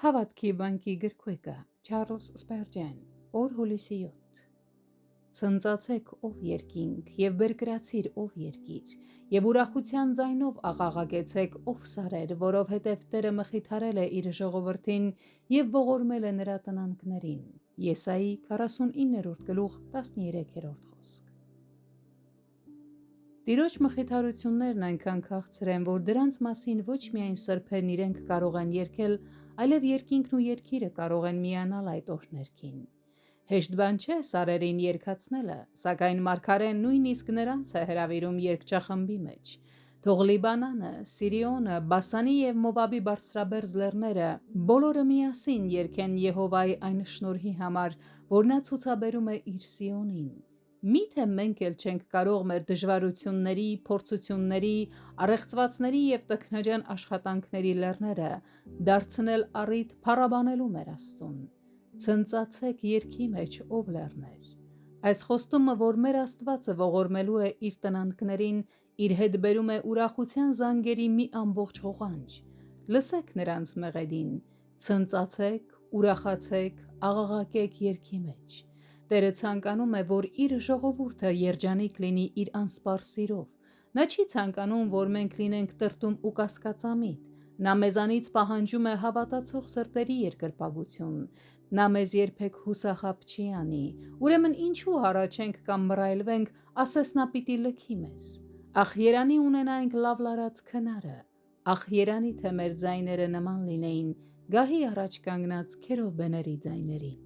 Հավատքի բանկի գրքույկը Չարլզ Սպերջեն Օր հուլիսի 7 Ցնծացեք ով երկինք և բերկրացիր ով երկիր և ուրախության ձայնով աղաղակեցեք ով սարեր, որովհետև Տերը մխիթարել է իր ժողովրդին և ողորմել է նրա տնանքներին։ Եսայի 49:13 խոսք։ Տիրոջ մխիթարություններն այնքան քաղցր են, որ դրանց մասին ոչ միայն սրբերն իրենք կարող են երգել, այլև երկինքն ու երկիրը կարող են միանալ այդ օրհներգին։ Հեշտ բան չէ սարերին երգացնելը, սակայն մարգարեն նույնիսկ նրանց է հրավիրում երգչախմբի մեջ։ Թող Լիբանանը, Սիրիոնը, Բասանի և Մովաբի բարձրաբերձ լեռները բոլորը միասին երգեն Եհովայի այն շնորհի համար, որ նա ցուցաբերում է իր Սիոնին։ Միթե մենք էլ չենք կարող մեր դժվարությունների, փորձությունների, առեղծվածների և տքնաջան աշխատանքների լեռները դարձնել առիթ փառաբանելու մեր Աստծուն։ Ցնծացեք երգի մեջ, ով լեռներ։ Այս խոստումը, որ մեր Աստվածը ողորմելու է իր տնանքներին, իր հետ բերում է ուրախության զանգերի մի ամբողջ ղողանջ։ Լսեք նրանց մեղեդին, ցնծացեք, ուրախացեք, աղաղակեք երգի մեջ։ Տերը ցանկանում է, որ իր ժողովուրդը երջանիկ լինի իր անսպառ սիրով։ Նա չի ցանկանում, որ մենք լինենք տրտում ու կասկածամիտ։ Նա մեզանից պահանջում է հավատացող սրտերի երկրպագություն։ Նա մեզ երբեք հուսախաբ չի անի։ Ուրեմն ինչու հառաչենք կամ մռայլվենք, ասես նա պիտի լքի մեզ։ Ախ, երանի ունենայինք լավ լարած քնարը։ Ախ, երանի թե մեր ձայները նման լինեին գահի առաջ կանգնած քերովբեների ձայներին։